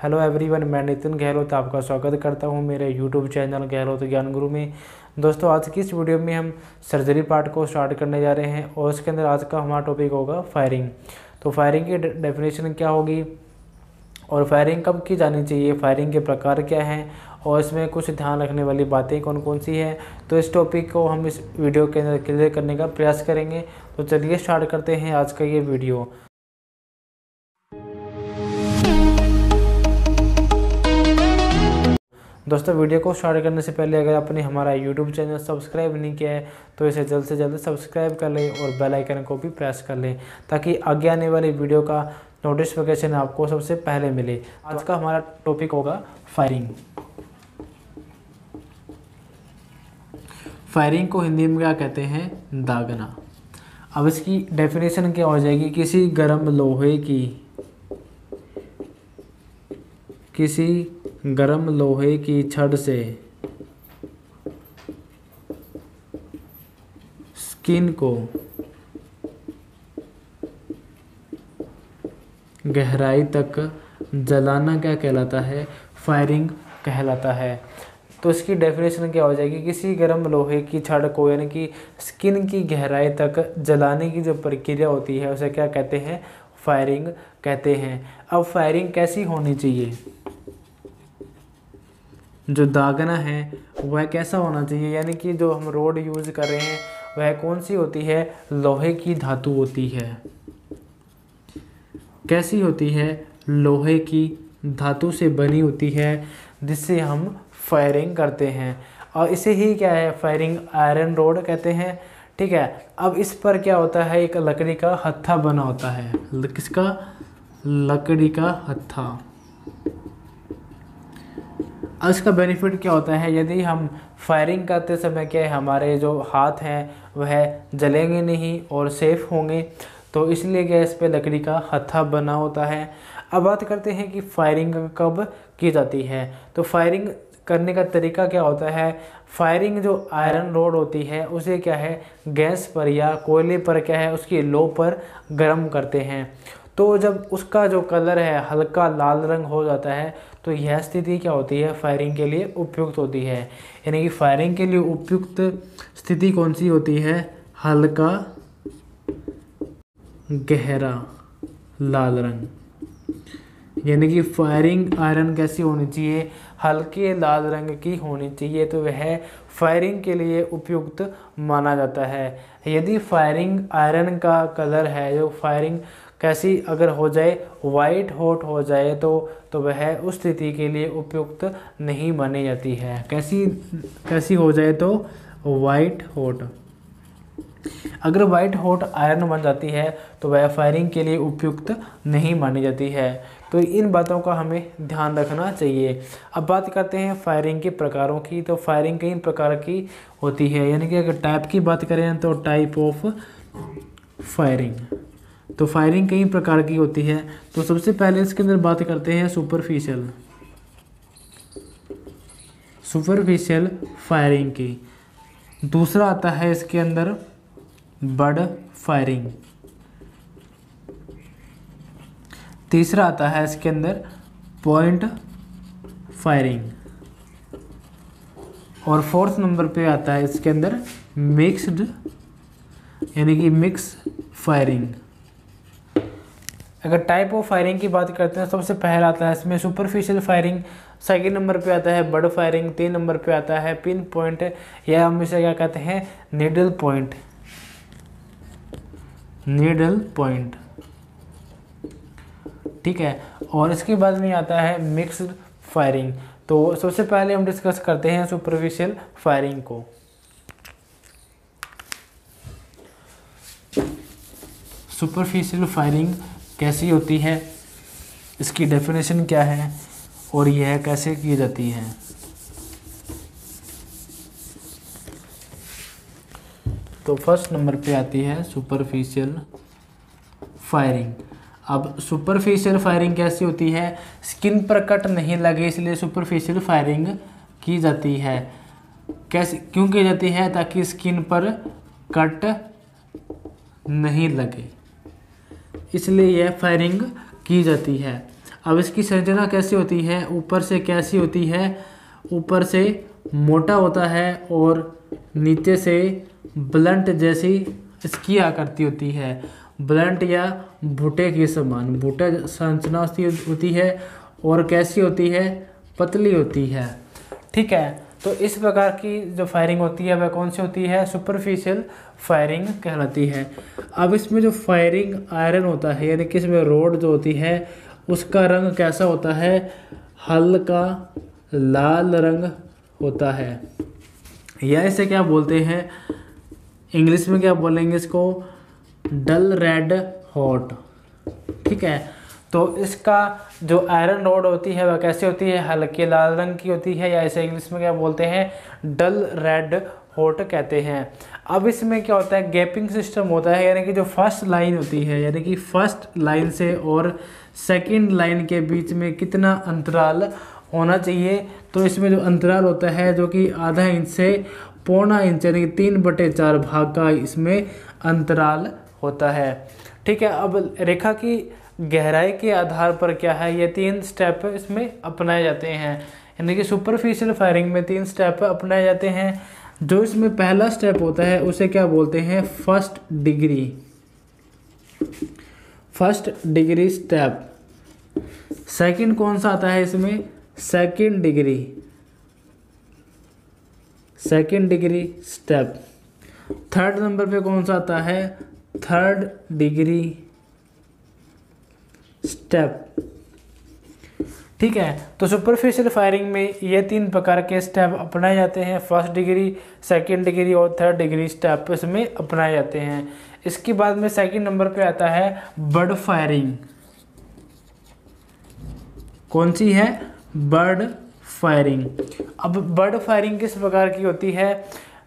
Hello everyone, मैं नितिन गहलोत आपका स्वागत करता हूं मेरे यूट्यूब चैनल गहलोत ज्ञान गुरु में। दोस्तों, आज की इस वीडियो में हम सर्जरी पार्ट को स्टार्ट करने जा रहे हैं और इसके अंदर आज का हमारा टॉपिक होगा फायरिंग। तो फायरिंग की डेफिनेशन क्या होगी और फायरिंग कब की जानी चाहिए, फायरिंग के प्रकार क्या हैं और इसमें कुछ ध्यान रखने वाली बातें कौन कौन सी हैं, तो इस टॉपिक को हम इस वीडियो के अंदर क्लियर करने का प्रयास करेंगे। तो चलिए स्टार्ट करते हैं आज का ये वीडियो। दोस्तों, वीडियो को स्टार्ट करने से पहले अगर आपने हमारा यूट्यूब चैनल सब्सक्राइब नहीं किया है तो इसे जल्द से जल्द सब्सक्राइब कर लें और बेल आइकन को भी प्रेस कर लें ताकि आगे आने वाली वीडियो का नोटिफिकेशन आपको सबसे पहले मिले। आज का हमारा टॉपिक होगा फायरिंग। फायरिंग को हिंदी में क्या कहते हैं? दागना। अब इसकी डेफिनेशन क्या हो जाएगी? किसी गर्म लोहे की छड़ से स्किन को गहराई तक जलाना क्या कहलाता है? फायरिंग कहलाता है। तो इसकी डेफिनेशन क्या हो जाएगी? किसी गर्म लोहे की छड़ को यानी कि स्किन की गहराई तक जलाने की जो प्रक्रिया होती है उसे क्या कहते हैं? फायरिंग कहते हैं। अब फायरिंग कैसी होनी चाहिए? जो दागना है वह कैसा होना चाहिए, यानी कि जो हम रोड यूज़ कर रहे हैं वह कौन सी होती है? लोहे की धातु होती है। कैसी होती है? लोहे की धातु से बनी होती है जिससे हम फायरिंग करते हैं और इसे ही क्या है? फायरिंग आयरन रोड कहते हैं। ठीक है। अब इस पर क्या होता है? एक लकड़ी का हत्था बना होता है। किसका? लकड़ी का हत्था। इसका बेनिफिट क्या होता है? यदि हम फायरिंग करते समय क्या है, हमारे जो हाथ हैं वह जलेंगे नहीं और सेफ होंगे, तो इसलिए क्या इस पे लकड़ी का हत्था बना होता है। अब बात करते हैं कि फायरिंग कब की जाती है। तो फायरिंग करने का तरीका क्या होता है? फायरिंग जो आयरन रोड होती है उसे क्या है, गैस पर या कोयले पर क्या है, उसकी लो पर गर्म करते हैं। तो जब उसका जो कलर है हल्का लाल रंग हो जाता है तो यह स्थिति क्या होती है? फायरिंग के लिए उपयुक्त होती है। यानी कि फायरिंग के लिए उपयुक्त स्थिति कौन सी होती है? हल्का गहरा लाल रंग। यानी कि फायरिंग आयरन कैसी होनी चाहिए? हल्के लाल रंग की होनी चाहिए, तो वह फायरिंग के लिए उपयुक्त माना जाता है। यदि फायरिंग आयरन का कलर है, जो फायरिंग कैसी अगर हो जाए, वाइट हॉट हो जाए तो वह उस स्थिति के लिए उपयुक्त नहीं मानी जाती है। कैसी हो जाए तो वाइट हॉट। अगर वाइट हॉट आयरन बन जाती है तो वह फायरिंग के लिए उपयुक्त नहीं मानी जाती है। तो इन बातों का हमें ध्यान रखना चाहिए। अब बात करते हैं फायरिंग के प्रकारों की। तो फायरिंग कई प्रकार की होती है, यानी कि अगर टाइप की बात करें तो टाइप ऑफ फायरिंग। तो फायरिंग कई प्रकार की होती है। तो सबसे पहले इसके अंदर बात करते हैं सुपरफिशियल फायरिंग की। दूसरा आता है इसके अंदर बड फायरिंग। तीसरा आता है इसके अंदर पॉइंट फायरिंग और फोर्थ नंबर पे आता है इसके अंदर मिक्स्ड यानी कि मिक्स फायरिंग। अगर टाइप ऑफ फायरिंग की बात करते हैं, सबसे पहला आता है इसमें सुपरफिशियल फायरिंग, सेकंड नंबर पे आता है बड फायरिंग, तीन नंबर पे आता है पिन पॉइंट या हम इसे क्या कहते हैं? Needle point. ठीक है। और इसके बाद में आता है मिक्स्ड फायरिंग। तो सबसे पहले हम डिस्कस करते हैं सुपरफिशियल फायरिंग को। सुपरफिशियल फायरिंग कैसी होती है, इसकी डेफिनेशन क्या है और यह कैसे की जाती है? तो फर्स्ट नंबर पे आती है सुपरफिशियल फायरिंग। अब सुपरफिशियल फायरिंग कैसी होती है? स्किन पर कट नहीं लगे इसलिए सुपरफिशियल फायरिंग की जाती है। कैसे क्यों की जाती है? ताकि स्किन पर कट नहीं लगे, इसलिए यह फायरिंग की जाती है। अब इसकी संरचना कैसी होती है, ऊपर से कैसी होती है, ऊपर से मोटा होता है और नीचे से ब्लंट जैसी इसकी आकृति होती है, ब्लंट या भुट्टे के समान भुट्टे संरचना होती है और कैसी होती है, पतली होती है। ठीक है, तो इस प्रकार की जो फायरिंग होती है वह कौन सी होती है, सुपरफिशियल फायरिंग कहलाती है। अब इसमें जो फायरिंग आयरन होता है यानी कि इसमें रोड जो होती है उसका रंग कैसा होता है, हल्का लाल रंग होता है, या इसे क्या बोलते हैं, इंग्लिश में क्या बोलेंगे इसको, डल रेड हॉट। ठीक है, तो इसका जो आयरन रॉड होती है वह कैसी होती है, हल्के लाल रंग की होती है, या इसे इंग्लिश में क्या बोलते हैं, डल रेड हॉट कहते हैं। अब इसमें क्या होता है, गैपिंग सिस्टम होता है, यानी कि जो फर्स्ट लाइन होती है, यानी कि फर्स्ट लाइन से और सेकंड लाइन के बीच में कितना अंतराल होना चाहिए, तो इसमें जो अंतराल होता है जो कि आधा इंच से पौना इंच यानी कि 3/4 भाग का इसमें अंतराल होता है। ठीक है, अब रेखा की गहराई के आधार पर क्या है, ये 3 स्टेप इसमें अपनाए जाते हैं, यानी कि सुपरफिशियल फायरिंग में 3 स्टेप अपनाए जाते हैं। जो इसमें पहला स्टेप होता है उसे क्या बोलते हैं, फर्स्ट डिग्री स्टेप। सेकंड कौन सा आता है इसमें, second degree step. Third number पे कौन सा आता है, थर्ड डिग्री स्टेप। ठीक है, तो सुपरफिशियल फायरिंग में ये 3 प्रकार के स्टेप अपनाए जाते हैं, फर्स्ट डिग्री, सेकंड डिग्री और थर्ड डिग्री स्टेप इसमें अपनाए जाते हैं। इसके बाद में सेकंड नंबर पे आता है बर्ड फायरिंग। कौन सी है, बर्ड फायरिंग। अब बर्ड फायरिंग किस प्रकार की होती है,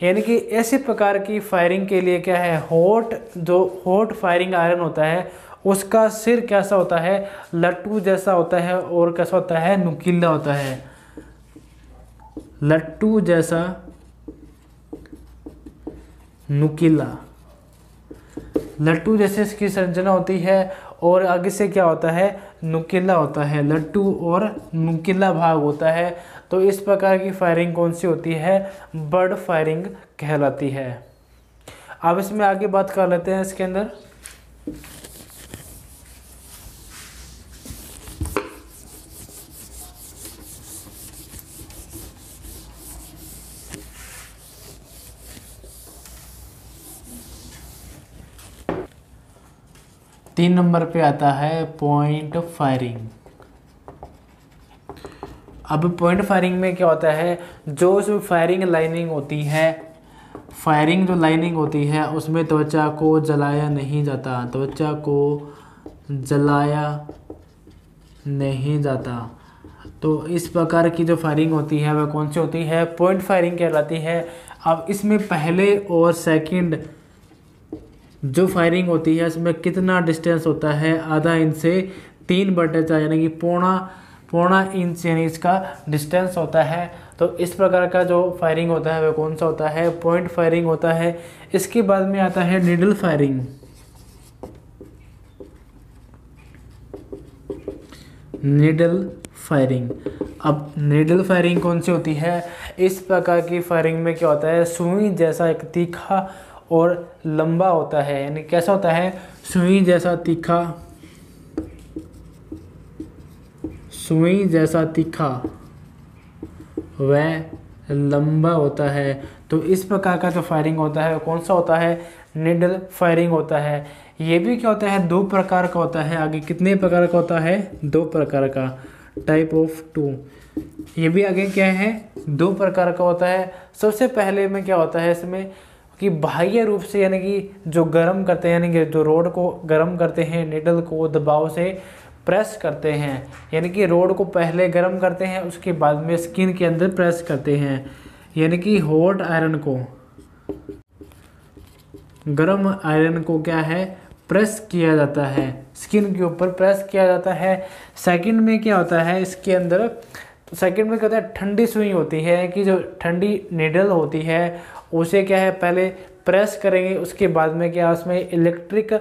यानी कि ऐसे प्रकार की फायरिंग के लिए क्या है, हॉट फायरिंग आयरन होता है उसका सिर कैसा होता है, लट्टू जैसा होता है और कैसा होता है, नुकीला होता है, लट्टू जैसा नुकीला, लट्टू जैसे इसकी संरचना होती है और आगे से क्या होता है, नुकीला होता है, लट्टू और नुकीला भाग होता है। तो इस प्रकार की फायरिंग कौन सी होती है, बर्ड फायरिंग कहलाती है। अब इसमें आगे बात कर लेते हैं इसके अंदर। तीन नंबर पे आता है पॉइंट फायरिंग। अब पॉइंट फायरिंग में क्या होता है, जो उसमें फायरिंग लाइनिंग होती है, फायरिंग जो लाइनिंग होती है उसमें त्वचा को जलाया नहीं जाता, त्वचा को जलाया नहीं जाता। तो इस प्रकार की जो फायरिंग होती है वह कौन सी होती है, पॉइंट फायरिंग कहलाती है। अब इसमें पहले और सेकंड जो फायरिंग होती है इसमें कितना डिस्टेंस होता है, आधा इंच से 3/4 यानी कि पौना इंच यानी इसका डिस्टेंस होता है। तो इस प्रकार का जो फायरिंग होता है वह कौन सा होता है, पॉइंट फायरिंग होता है। इसके बाद में आता है नीडल फायरिंग। नीडल फायरिंग, अब नीडल फायरिंग कौन सी होती है, इस प्रकार की फायरिंग में क्या होता है, सुई जैसा एक तीखा और लंबा होता है, यानी कैसा होता है, सुई जैसा तीखा वह लंबा होता है। तो इस प्रकार का जो फायरिंग होता है कौन सा होता है, नीडल फायरिंग होता है। ये भी क्या होता है, 2 प्रकार का होता है। आगे कितने प्रकार का होता है, 2 प्रकार का, टाइप ऑफ 2। ये भी आगे क्या है, 2 प्रकार का होता है। सबसे पहले में क्या होता है इसमें कि बाह्य रूप से, यानी कि जो गर्म करते हैं, यानी कि जो रोड को गर्म करते हैं, नीडल को दबाव से प्रेस करते हैं, यानी कि रोड को पहले गर्म करते हैं उसके बाद में स्किन के अंदर प्रेस करते हैं, यानी कि हॉट आयरन को, गर्म आयरन को क्या है, प्रेस किया जाता है, स्किन के ऊपर प्रेस किया जाता है। सेकंड में क्या होता है इसके अंदर, तो सेकंड में क्या होता है, ठंडी सुई होती है कि जो ठंडी नीडल होती है उसे क्या है पहले प्रेस करेंगे, उसके बाद में क्या उसमें इलेक्ट्रिक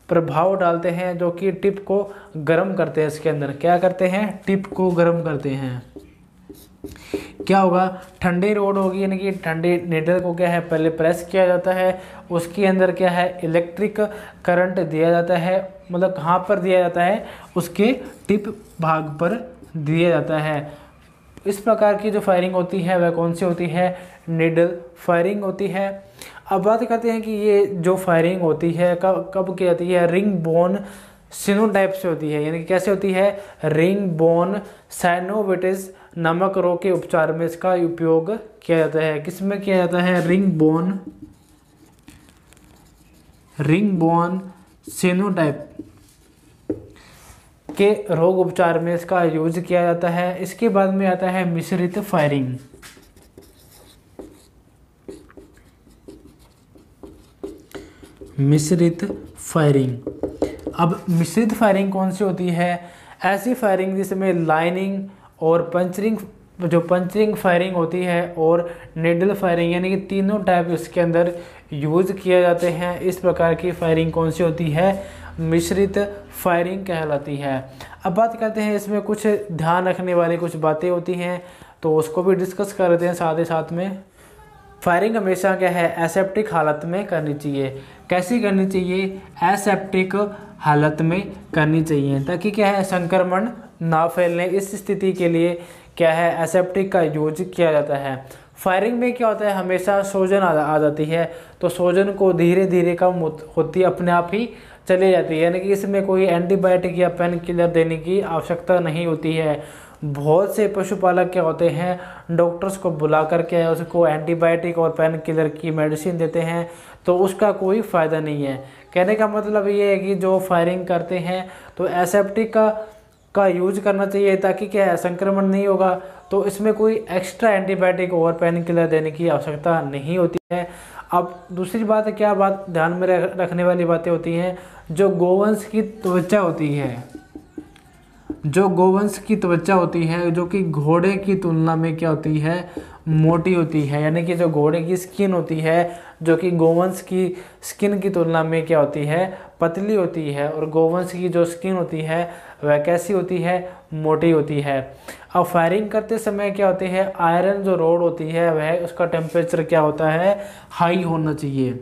प्रभाव डालते हैं जो कि टिप को गर्म करते हैं। इसके अंदर क्या करते हैं, टिप को गर्म करते हैं। क्या होगा, ठंडी रोड होगी, यानी कि ठंडी नीडल को क्या है पहले प्रेस किया जाता है, उसके अंदर क्या है इलेक्ट्रिक करंट दिया जाता है, मतलब कहाँ पर दिया जाता है, उसके टिप भाग पर दिया जाता है। इस प्रकार की जो फायरिंग होती है वह कौन सी होती है, नीडल फायरिंग होती है। अब बात करते हैं कि ये जो फायरिंग होती है कब कब की जाती है, रिंग बोन सिनोटाइप से होती है, यानी कि कैसे होती है, रिंग बोन साइनोविटिस नामक रोग के उपचार में इसका उपयोग किया जाता है। किसमें किया जाता है, रिंग बोन सिनोटाइप के रोग उपचार में इसका यूज किया जाता है। इसके बाद में आता है मिश्रित फायरिंग। मिश्रित फायरिंग, अब मिश्रित फायरिंग कौन सी होती है, ऐसी फायरिंग जिसमें लाइनिंग और पंचरिंग फायरिंग होती है और नीडल फायरिंग, यानी कि तीनों टाइप इसके अंदर यूज किए जाते हैं। इस प्रकार की फायरिंग कौन सी होती है, मिश्रित फायरिंग कहलाती है। अब बात करते हैं इसमें कुछ ध्यान रखने वाली कुछ बातें होती हैं, तो उसको भी डिस्कस कर लेते हैं साथ ही साथ में। फायरिंग हमेशा क्या है, एसेप्टिक हालत में करनी चाहिए। कैसी करनी चाहिए, एसेप्टिक हालत में करनी चाहिए, ताकि क्या है संक्रमण ना फैलने। इस स्थिति के लिए क्या है एसेप्टिक का यूज किया जाता है। फायरिंग में क्या होता है, हमेशा सूजन आ जाती है, तो सूजन को धीरे धीरे कम होती है, अपने आप ही चली जाती है, यानी कि इसमें कोई एंटीबायोटिक या पेन किलर देने की आवश्यकता नहीं होती है। बहुत से पशुपालक क्या होते हैं, डॉक्टर्स को बुला करके उसको एंटीबायोटिक और पेन किलर की मेडिसिन देते हैं, तो उसका कोई फ़ायदा नहीं है। कहने का मतलब ये है कि जो फायरिंग करते हैं तो एसेप्टिक का यूज करना चाहिए, ताकि क्या है संक्रमण नहीं होगा। तो इसमें कोई एक्स्ट्रा एंटीबायोटिक और पेन किलर देने की आवश्यकता नहीं होती है। अब दूसरी बात है, क्या बात ध्यान में रखने वाली बातें होती हैं, जो गोवंश की त्वचा होती है, जो गोवंश की त्वचा होती है, जो कि घोड़े की तुलना में क्या होती है, मोटी होती है, यानी कि जो घोड़े की स्किन होती है, जो कि गोवंश की स्किन की तुलना में क्या होती है, पतली होती है, और गोवंश की जो स्किन होती है वह कैसी होती है, मोटी होती है। अब फायरिंग करते समय क्या होते हैं, आयरन जो रोड होती है वह उसका टेम्परेचर क्या होता है, हाई होना चाहिए।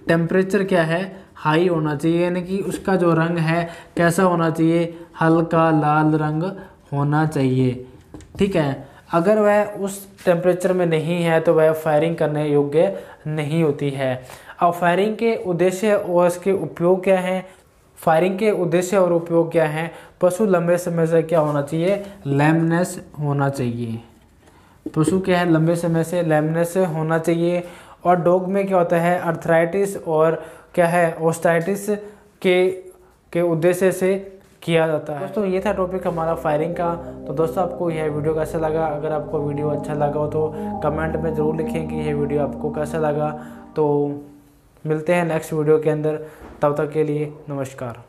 टेम्परेचर क्या है, हाई होना चाहिए, यानी कि उसका जो रंग है कैसा होना चाहिए, हल्का लाल रंग होना चाहिए। ठीक है, अगर वह उस टेम्परेचर में नहीं है तो वह फायरिंग करने योग्य नहीं होती है। अब फायरिंग के उद्देश्य और इसके उपयोग क्या हैं, फायरिंग के उद्देश्य और उपयोग क्या हैं, पशु लंबे समय से क्या होना चाहिए, लैमनेस होना चाहिए। पशु क्या है, लंबे समय से लैमनेस होना चाहिए। और डॉग में क्या होता है, अर्थराइटिस और क्या है, ओस्टाइटिस के उद्देश्य से किया जाता है। दोस्तों ये था टॉपिक हमारा फायरिंग का। तो दोस्तों आपको यह वीडियो कैसा लगा, अगर आपको वीडियो अच्छा लगा हो तो कमेंट में ज़रूर लिखें कि यह वीडियो आपको कैसा लगा। तो मिलते हैं नेक्स्ट वीडियो के अंदर, तब तक के लिए नमस्कार।